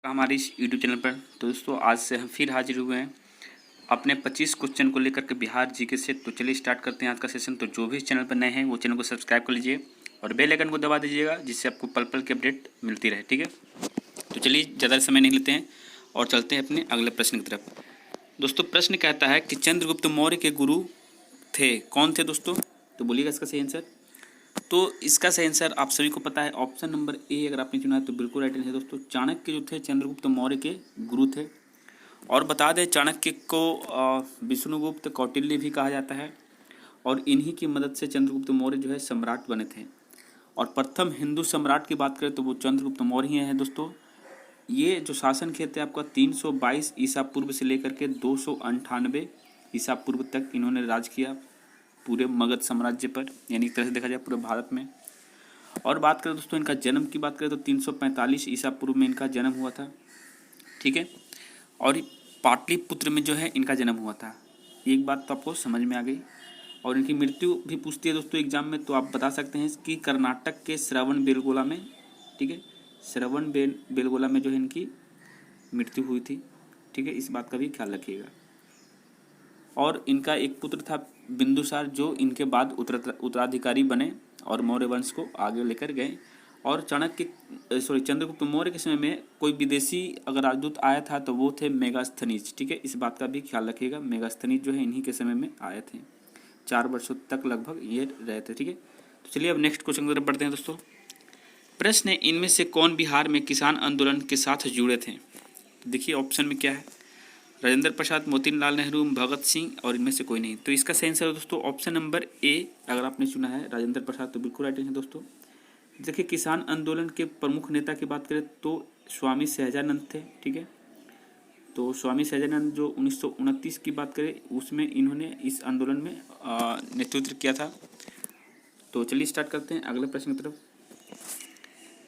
हमारे इस YouTube channel पर। तो दोस्तों आज से हम फिर हाजिर हुए हैं अपने 25 क्वेश्चन को लेकर के बिहार जीके से। तो चलिए स्टार्ट करते हैं आज का सेशन। तो जो भी इस चैनल पर नए हैं वो चैनल को सब्सक्राइब कर लीजिए और बेल आइकन को दबा दीजिएगा, जिससे आपको पल पल की अपडेट मिलती रहे। ठीक है, तो चलिए ज़्यादा समय नहीं लेते हैं और चलते हैं अपने अगले प्रश्न की तरफ। दोस्तों प्रश्न कहता है कि चंद्रगुप्त मौर्य के गुरु थे, कौन थे दोस्तों? तो बोलिएगा इसका सही आंसर। तो इसका सही आंसर आप सभी को पता है, ऑप्शन नंबर ए अगर आपने चुना है तो बिल्कुल राइट है दोस्तों। चाणक्य जो थे चंद्रगुप्त मौर्य के गुरु थे। और बता दें चाणक्य को विष्णुगुप्त कौटिल्य भी कहा जाता है और इन्हीं की मदद से चंद्रगुप्त मौर्य जो है सम्राट बने थे। और प्रथम हिंदू सम्राट की बात करें तो वो चंद्रगुप्त मौर्य ही हैं दोस्तों। ये जो शासन खेल थे आपका 322 ईसा पूर्व से लेकर के 298 ईसा पूर्व तक इन्होंने राज किया पूरे मगध साम्राज्य पर, यानी एक तरह से देखा जाए पूरे भारत में। और बात करें दोस्तों इनका जन्म की बात करें तो 345 ईसा पूर्व में इनका जन्म हुआ था। ठीक है, और पाटलिपुत्र में जो है इनका जन्म हुआ था। एक बात तो आपको समझ में आ गई। और इनकी मृत्यु भी पूछती है दोस्तों एग्जाम में, तो आप बता सकते हैं कि कर्नाटक के श्रवण बेलगोला में, ठीक है, श्रवण बेलगोला में जो है इनकी मृत्यु हुई थी। ठीक है, इस बात का भी ख्याल रखिएगा। और इनका एक पुत्र था बिंदुसार, जो इनके बाद उत्तराधिकारी बने और मौर्य वंश को आगे लेकर गए। और चंद्रगुप्त मौर्य के समय में कोई विदेशी अगर राजदूत आया था तो वो थे मेगास्थनीज। ठीक है, इस बात का भी ख्याल रखिएगा। मेगास्थनीज जो है इन्हीं के समय में आए थे, 4 वर्षों तक लगभग ये रहे थे। ठीक है, तो चलिए अब नेक्स्ट क्वेश्चन की तरफ बढ़ते हैं दोस्तों। प्रश्न है, इनमें से कौन बिहार में किसान आंदोलन के साथ जुड़े थे? तो देखिए ऑप्शन में क्या है, राजेंद्र प्रसाद, मोतीलाल नेहरू, भगत सिंह और इनमें से कोई नहीं। तो इसका सही आंसर है दोस्तों ऑप्शन नंबर ए। अगर आपने चुना है राजेंद्र प्रसाद तो बिल्कुल राइट है दोस्तों। देखिए किसान आंदोलन के प्रमुख नेता की बात करें तो स्वामी सहजानंद थे। ठीक है, तो स्वामी सहजानंद जो 1929 की बात करें उसमें इन्होंने इस आंदोलन में नेतृत्व किया था। तो चलिए स्टार्ट करते हैं अगले प्रश्न की तरफ।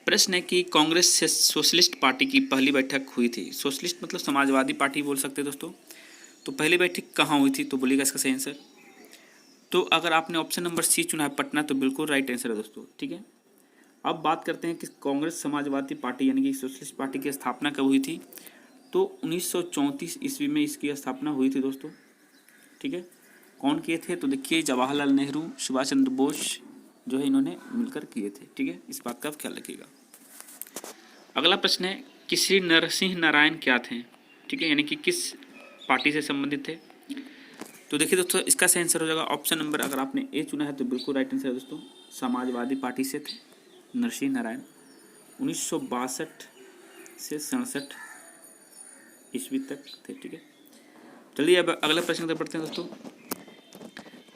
प्रश्न है कि कांग्रेस से सोशलिस्ट पार्टी की पहली बैठक हुई थी। सोशलिस्ट मतलब समाजवादी पार्टी बोल सकते हैं दोस्तों। तो पहली बैठक कहाँ हुई थी? तो बोलिएगा इसका सही आंसर। तो अगर आपने ऑप्शन नंबर सी चुना है पटना, तो बिल्कुल राइट आंसर है दोस्तों। ठीक है, अब बात करते हैं कि कांग्रेस समाजवादी पार्टी यानी कि सोशलिस्ट पार्टी की स्थापना कब हुई थी? तो 1934 ईस्वी में इसकी स्थापना हुई थी दोस्तों। ठीक है, कौन किए थे? तो देखिए जवाहरलाल नेहरू, सुभाष चंद्र बोस जो है इन्होंने मिलकर किए थे। ठीक है, इस बात का आप ख्याल रखिएगा। अगला प्रश्न है कि श्री नरसिंह नारायण क्या थे? ठीक है, यानी कि किस पार्टी से संबंधित थे? तो देखिए दोस्तों इसका सही आंसर हो जाएगा ऑप्शन नंबर, अगर आपने ए चुना है तो बिल्कुल राइट आंसर है दोस्तों। समाजवादी पार्टी से थे नरसिंह नारायण। 1962 से 67 ईस्वी तक थे। ठीक है, चलिए अब अगले प्रश्न की तरफ बढ़ते हैं दोस्तों।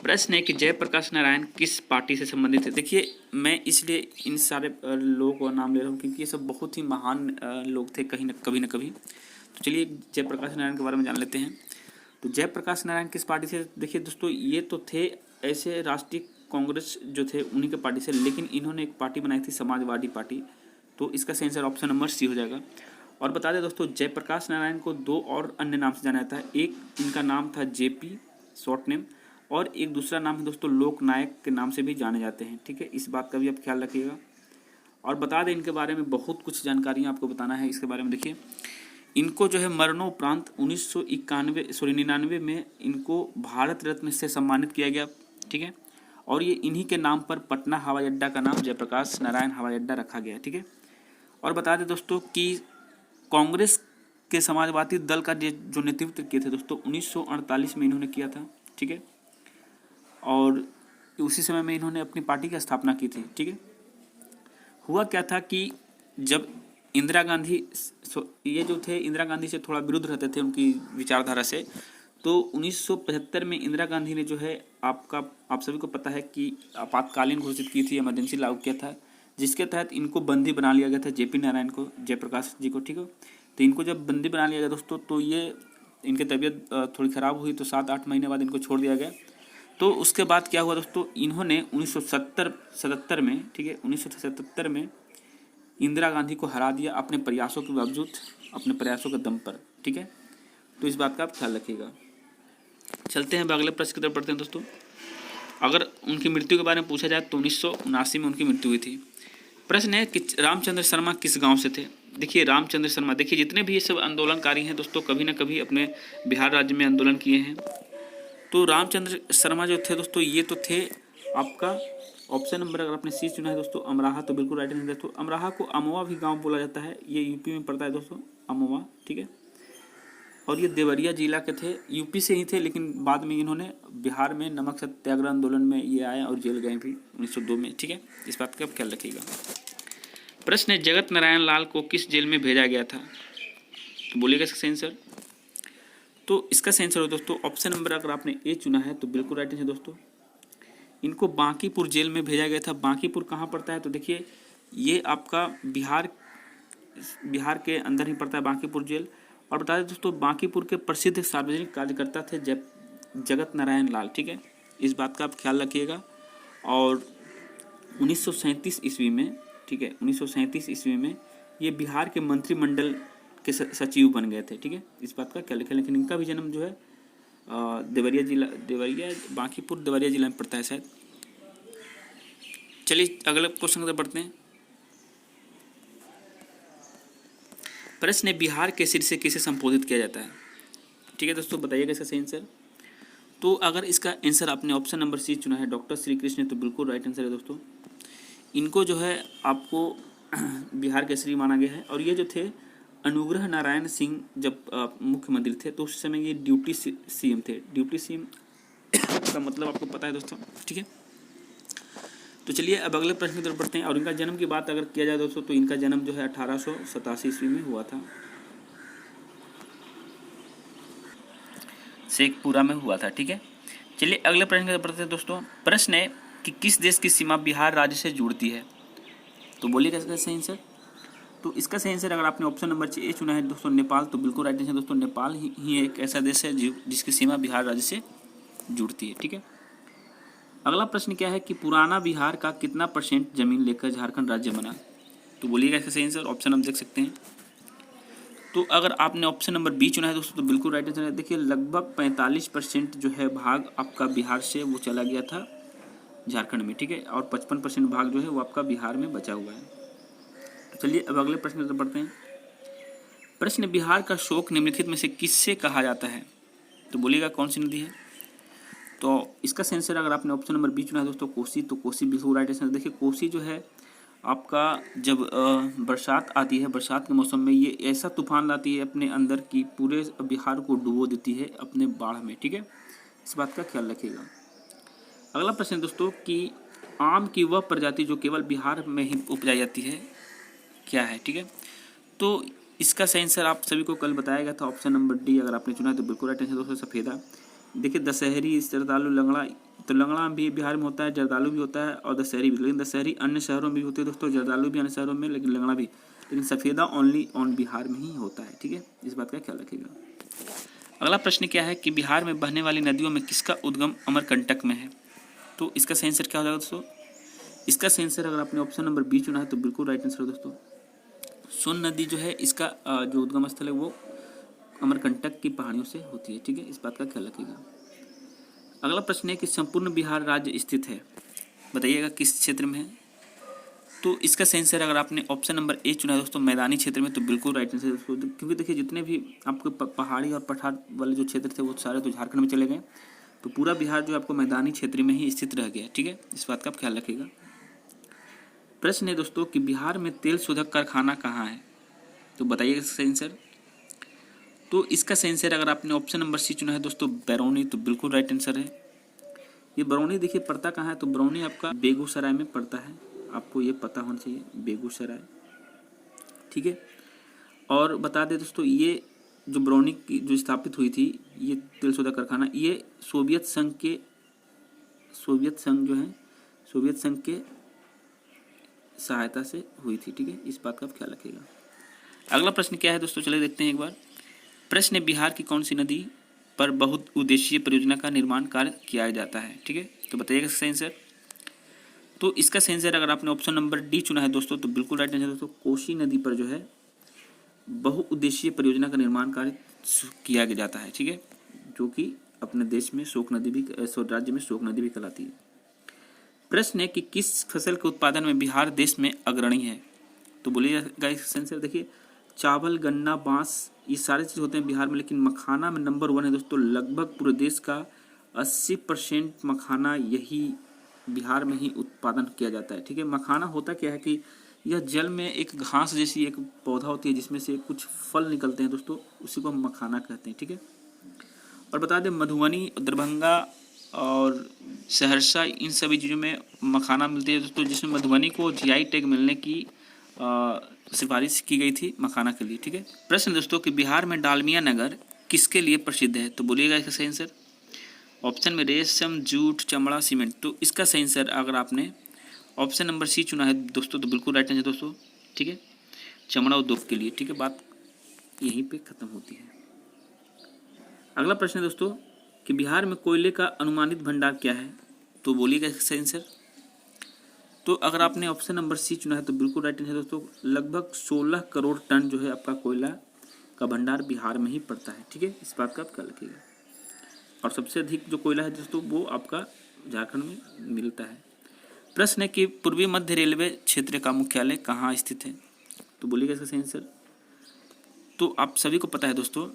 प्रश्न है कि जयप्रकाश नारायण किस पार्टी से संबंधित थे? देखिए मैं इसलिए इन सारे लोगों का नाम ले रहा हूँ क्योंकि ये सब बहुत ही महान लोग थे कहीं न कभी। तो चलिए जयप्रकाश नारायण के बारे में जान लेते हैं। तो जयप्रकाश नारायण किस पार्टी से? देखिए दोस्तों ये तो थे ऐसे राष्ट्रीय कांग्रेस जो थे उन्हीं के पार्टी से, लेकिन इन्होंने एक पार्टी बनाई थी समाजवादी पार्टी। तो इसका सही आंसर ऑप्शन नंबर सी हो जाएगा। और बता दें दोस्तों जयप्रकाश नारायण को 2 और अन्य नाम से जाना जाता है। एक इनका नाम था जेपी शॉर्ट नेम, और एक दूसरा नाम है दोस्तों लोकनायक के नाम से भी जाने जाते हैं। ठीक है, इस बात का भी आप ख्याल रखिएगा। और बता दें इनके बारे में बहुत कुछ जानकारियाँ आपको बताना है इसके बारे में। देखिए इनको जो है मरणोपरांत 1999 में इनको भारत रत्न से सम्मानित किया गया। ठीक है, और ये इन्हीं के नाम पर पटना हवाई अड्डा का नाम जयप्रकाश नारायण हवाई अड्डा रखा गया। ठीक है, और बता दें दोस्तों कि कांग्रेस के समाजवादी दल का जो नेतृत्व किए थे दोस्तों 1948 में इन्होंने किया था। ठीक है, और उसी समय में इन्होंने अपनी पार्टी की स्थापना की थी। ठीक है, हुआ क्या था कि जब इंदिरा गांधी ये जो थे इंदिरा गांधी से थोड़ा विरुद्ध रहते थे उनकी विचारधारा से, तो 1975 में इंदिरा गांधी ने जो है आप सभी को पता है कि आपातकालीन घोषित की थी, इमरजेंसी लागू किया था, जिसके तहत इनको बंदी बना लिया गया था जेपी नारायण को, जयप्रकाश जी को। ठीक है, तो इनको जब बंदी बना लिया गया दोस्तों तो ये इनकी तबीयत थोड़ी ख़राब हुई, तो 7-8 महीने बाद इनको छोड़ दिया गया। तो उसके बाद क्या हुआ दोस्तों, इन्होंने 1977 में, ठीक है 1977 में इंदिरा गांधी को हरा दिया अपने प्रयासों के बावजूद, अपने प्रयासों के दम पर। ठीक है, तो इस बात का आप ख्याल रखिएगा। चलते हैं अगले प्रश्न की तरफ बढ़ते हैं दोस्तों। अगर उनकी मृत्यु के बारे में पूछा जाए तो 1979 में उनकी मृत्यु हुई थी। प्रश्न है कि रामचंद्र शर्मा किस गांव से थे? देखिए रामचंद्र शर्मा, देखिए जितने भी ये सब आंदोलनकारी हैं दोस्तों, कभी ना कभी अपने बिहार राज्य में आंदोलन किए हैं। तो रामचंद्र शर्मा जो थे दोस्तों, ये तो थे आपका ऑप्शन नंबर, अगर आपने सी चुना है दोस्तों अमराहा, तो बिल्कुल राइट आंसर। दोस्तों अमराहा को अमवा भी गांव बोला जाता है, ये यूपी में पड़ता है दोस्तों, अमवा, ठीक है। और ये देवरिया जिला के थे, यूपी से ही थे, लेकिन बाद में इन्होंने बिहार में नमक सत्याग्रह आंदोलन में ये आए और जेल गए भी 1902 में, ठीक है। इस बात का आप ख्याल रखिएगा। प्रश्न है, जगत नारायण लाल को किस जेल में भेजा गया था? तो बोलिएगा इसका आंसर। तो इसका आंसर हो दोस्तों ऑप्शन नंबर, अगर आपने ए चुना है तो बिल्कुल राइट आंसर दोस्तों। इनको बांकीपुर जेल में भेजा गया था। बांकीपुर कहाँ पड़ता है? तो देखिए ये आपका बिहार के अंदर ही पड़ता है बांकीपुर जेल। और बता दें दोस्तों, बांकीपुर के प्रसिद्ध सार्वजनिक कार्यकर्ता थे जगत नारायण लाल, ठीक है। इस बात का आप ख्याल रखिएगा। और 1937 ईस्वी में, ठीक है, 1937 ईस्वी में ये बिहार के मंत्रिमंडल के सचिव बन गए थे, ठीक है। इस बात का ख्याल रखें। लेकिन इनका भी जन्म जो है बांकीपुर देवरिया जिला में पड़ता है शायद। चलिए अगले क्वेश्चन की तरफ बढ़ते हैं। प्रश्न है, बिहार केसरी से किसे संबोधित किया जाता है? ठीक है दोस्तों, बताइएगा इसका सही आंसर। तो अगर इसका आंसर आपने ऑप्शन नंबर सी चुना है डॉक्टर श्री कृष्ण, तो बिल्कुल राइट आंसर है दोस्तों। इनको जो है आपको बिहार केसरी माना गया है। और ये जो थे अनुग्रह नारायण सिंह जब मुख्यमंत्री थे, तो उस समय ये ड्यूटी सीएम थे। ड्यूटी सीएम का मतलब आपको पता है दोस्तों, ठीक है। तो चलिए अब अगले प्रश्न की तरफ बढ़ते हैं। और इनका जन्म की बात अगर किया जाए दोस्तों, तो इनका जन्म जो है 1887 ईस्वी में हुआ था, शेखपुरा में हुआ था, ठीक है। चलिए अगले प्रश्न की तरफ बढ़ते हैं दोस्तों। प्रश्न है कि किस देश की सीमा बिहार राज्य से जुड़ती है? तो बोलिएगा इसका सही आंसर। तो इसका सही आंसर, अगर आपने ऑप्शन नंबर ए चुना है दोस्तों नेपाल, तो बिल्कुल राइट आंसर दोस्तों। नेपाल ही एक ऐसा देश है जिसकी सीमा बिहार राज्य से जुड़ती है, ठीक है। अगला प्रश्न क्या है कि पुराना बिहार का कितना % जमीन लेकर झारखंड राज्य बना? तो बोलिएगा इसका सही आंसर। ऑप्शन हम देख सकते हैं। तो अगर आपने ऑप्शन नंबर बी चुना है दोस्तों, तो बिल्कुल राइट आंसर है। देखिए लगभग 45% जो है भाग आपका बिहार से वो चला गया था झारखंड में, ठीक है। और 55% भाग जो है वो आपका बिहार में बचा हुआ है। तो चलिए अब अगले प्रश्न की तरफ बढ़ते हैं। प्रश्न, बिहार का शोक निम्नलिखित में से किससे कहा जाता है? तो बोलिएगा कौन सी नदी है? तो इसका आंसर, अगर आपने ऑप्शन नंबर बी चुना है दोस्तों कोसी, तो कोसी बिल्कुल राइट आंसर। देखिए कोसी जो है आपका जब बरसात आती है, बरसात के मौसम में ये ऐसा तूफान लाती है अपने अंदर की पूरे बिहार को डुबो देती है अपने बाढ़ में, ठीक है। इस बात का ख्याल रखिएगा। अगला प्रश्न दोस्तों कि आम की वह प्रजाति जो केवल बिहार में ही उपजाई जाती है क्या है, ठीक है। तो इसका सही आंसर आप सभी को कल बताया गया था, ऑप्शन नंबर डी अगर आपने चुना है तो बिल्कुल राइट आंसर दोस्तों, सफ़ेदा। देखिए दशहरी, जरदालू, लंगड़ा, तो लंगड़ा भी बिहार में होता है, जरदालू भी होता है और दशहरी भी। लेकिन दशहरी अन्य शहरों में भी होती है दोस्तों, जरदालू भी अन्य शहरों में, लेकिन लंगड़ा भी, लेकिन सफ़ेदा ओनली ऑन बिहार में ही होता है, ठीक है। इस बात का ख्याल रखिएगा। अगला प्रश्न क्या है कि बिहार में बहने वाली नदियों में किसका उद्गम अमरकंटक में है? तो इसका सही आंसर क्या हो जाएगा दोस्तों? इसका सही आंसर, अगर आपने ऑप्शन नंबर बी चुना है तो बिल्कुल राइट आंसर है दोस्तों। सोन नदी जो है इसका जो उद्गम स्थल है वो अमरकंटक की पहाड़ियों से होती है, ठीक है। इस बात का ख्याल रखिएगा। अगला प्रश्न है कि संपूर्ण बिहार राज्य स्थित है, बताइएगा किस क्षेत्र में है? तो इसका सही आंसर, अगर आपने ऑप्शन नंबर ए चुना है दोस्तों मैदानी क्षेत्र में, तो बिल्कुल राइट आंसर है। क्योंकि देखिए जितने भी आपके पहाड़ी और पठार वाले जो क्षेत्र थे वो सारे तो झारखंड में चले गए, तो पूरा बिहार जो आपको मैदानी क्षेत्र में ही स्थित रह गया, ठीक है। इस बात का आप ख्याल रखिएगा। प्रश्न है दोस्तों कि बिहार में तेल शोधक कारखाना कहाँ है? तो बताइएगा सही आंसर। तो इसका सही आंसर, अगर आपने ऑप्शन नंबर सी चुना है दोस्तों बरौनी, तो बिल्कुल राइट आंसर है। ये बरौनी देखिए पड़ता कहाँ है? तो बरौनी आपका बेगूसराय में पड़ता है, आपको ये पता होना चाहिए, बेगूसराय, ठीक है। और बता दें दोस्तों, ये जो बरौनी की जो स्थापित हुई थी ये तेल शोधक कारखाना, ये सोवियत संघ के सहायता से हुई थी, ठीक है। इस बात का आप ख्याल रखिएगा। अगला प्रश्न क्या है दोस्तों, चले देखते हैं एक बार। प्रश्न, बिहार की कौन सी नदी पर बहुत उद्देशीय परियोजना का निर्माण कार्य किया जाता है, ठीक है। तो बताइएगा सही आंसर। तो इसका सही आंसर, अगर आपने ऑप्शन नंबर डी चुना है दोस्तों, तो बिल्कुल राइट आंसर दोस्तों। कोसी नदी पर जो है बहुउद्देशीय परियोजना का निर्माण कार्य किया जाता है, ठीक है, जो कि अपने देश में शोक नदी भी, राज्य में शोक नदी भी कहलाती है। प्रश्न है कि किस फसल के उत्पादन में बिहार देश में अग्रणी है? तो बोलिएगा इसका आंसर। देखिए चावल, गन्ना, बांस, ये सारे चीज़ होते हैं बिहार में, लेकिन मखाना में नंबर 1 है दोस्तों। लगभग पूरे देश का 80% मखाना यही बिहार में ही उत्पादन किया जाता है। ठीक है, मखाना होता क्या है कि यह जल में एक घास जैसी एक पौधा होती है जिसमें से कुछ फल निकलते हैं दोस्तों, उसी को हम मखाना कहते हैं। ठीक है, और बता दें मधुबनी, दरभंगा और सहरसा, इन सभी चीज़ों में मखाना मिलती है दोस्तों, जिसमें मधुबनी को जीआई टैग मिलने की सिफारिश की गई थी मखाना के लिए। ठीक है, प्रश्न दोस्तों कि बिहार में डालमिया नगर किसके लिए प्रसिद्ध है? तो बोलिएगा इसका सही आंसर। ऑप्शन में रेशम, जूट, चमड़ा, सीमेंट। तो इसका सही आंसर अगर आपने ऑप्शन नंबर सी चुना है दोस्तों तो बिल्कुल राइट आंसर दोस्तों। ठीक है, चमड़ा उद्योग के लिए। ठीक है, बात यहीं पे खत्म होती है। अगला प्रश्न है दोस्तों कि बिहार में कोयले का अनुमानित भंडार क्या है? तो बोलिएगा इसका सही आंसर। तो अगर आपने ऑप्शन नंबर सी चुना है तो बिल्कुल राइट आंसर दोस्तों। लगभग 16 करोड़ टन जो है आपका कोयला का भंडार बिहार में ही पड़ता है। ठीक है, इस बात का आप ख्याल रखिएगा। और सबसे अधिक जो कोयला है दोस्तों वो आपका झारखंड में मिलता है। प्रश्न है कि पूर्वी मध्य रेलवे क्षेत्र का मुख्यालय कहाँ स्थित है? तो बोलिएगा इसका सही आंसर। तो आप सभी को पता है दोस्तों,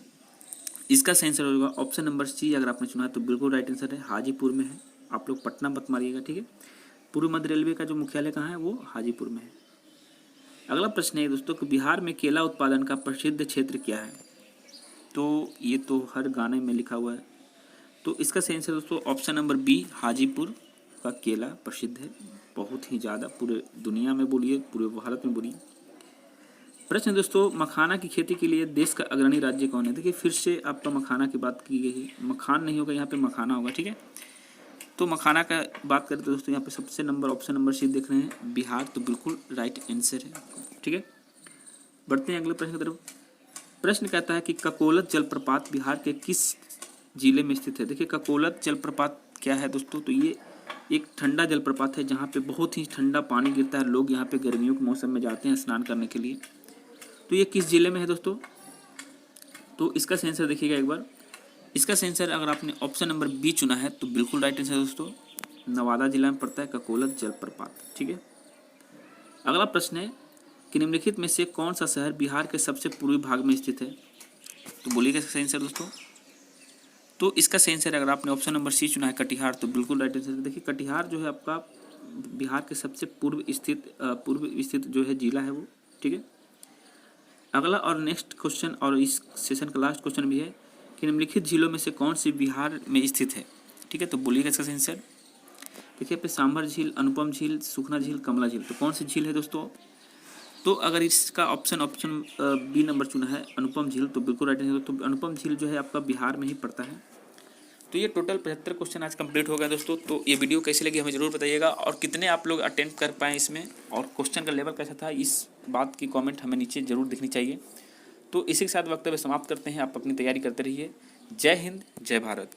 इसका सही आंसर होगा ऑप्शन नंबर सी। अगर आपने चुना है तो बिल्कुल राइट आंसर है, हाजीपुर में है। आप लोग पटना मत मारिएगा। ठीक है, पूर्व मध्य रेलवे का जो मुख्यालय कहाँ है वो हाजीपुर में है। अगला प्रश्न है दोस्तों कि बिहार में केला उत्पादन का प्रसिद्ध क्षेत्र क्या है? तो ये तो हर गाने में लिखा हुआ है, तो इसका सही आंसर दोस्तों ऑप्शन नंबर बी, हाजीपुर का केला प्रसिद्ध है, बहुत ही ज़्यादा। पूरे दुनिया में बोलिए, पूरे भारत में बोलिए। प्रश्न दोस्तों, मखाना की खेती के लिए देश का अग्रणी राज्य कौन है? देखिए फिर से आपका मखाना की बात की गई है, मखान नहीं होगा यहाँ पे, मखाना होगा। ठीक है, तो मखाना का बात करें तो दोस्तों यहाँ पे सबसे नंबर ऑप्शन नंबर सी देख रहे हैं बिहार, तो बिल्कुल राइट आंसर है। ठीक है, बढ़ते हैं अगले प्रश्न की तरफ। प्रश्न कहता है कि ककोलत जलप्रपात बिहार के किस जिले में स्थित है? देखिए ककोलत जलप्रपात क्या है दोस्तों, तो ये एक ठंडा जलप्रपात है जहाँ पे बहुत ही ठंडा पानी गिरता है। लोग यहाँ पे गर्मियों के मौसम में जाते हैं स्नान करने के लिए। तो ये किस जिले में है दोस्तों? तो इसका सही आंसर देखिएगा एक बार। इसका सही आंसर अगर आपने ऑप्शन नंबर बी चुना है तो बिल्कुल राइट आंसर दोस्तों, नवादा जिला में पड़ता है ककोलत जलप्रपात। ठीक है, अगला प्रश्न है कि निम्नलिखित में से कौन सा शहर बिहार के सबसे पूर्वी भाग में स्थित है? तो बोलिएगा इसका सही आंसर दोस्तों। तो इसका सही आंसर अगर आपने ऑप्शन नंबर सी चुना है कटिहार, तो बिल्कुल राइट आंसर। देखिए कटिहार जो है आपका बिहार के सबसे पूर्व स्थित जो है जिला है वो। ठीक है, अगला और नेक्स्ट क्वेश्चन और इस सेशन का लास्ट क्वेश्चन भी है कि निम्नलिखित झीलों में से कौन सी बिहार में स्थित है? ठीक है, तो बोलिएगा इसका सही आंसर। देखिए पे सांभर झील, अनुपम झील, सुखना झील, कमला झील, तो कौन सी झील है दोस्तों? तो अगर इसका ऑप्शन बी नंबर चुना है अनुपम झील, तो बिल्कुल राइट आंसर। तो अनुपम झील जो है आपका बिहार में ही पड़ता है। तो ये टोटल 75 क्वेश्चन आज कंप्लीट हो गया दोस्तों। तो ये वीडियो कैसी लगी हमें जरूर बताइएगा, और कितने आप लोग अटेंड कर पाएँ इसमें, और क्वेश्चन का लेवल कैसा था, इस बात की कमेंट हमें नीचे जरूर दिखनी चाहिए। तो इसी के साथ वक्तव्य समाप्त करते हैं। आप अपनी तैयारी करते रहिए। जय हिंद, जय भारत।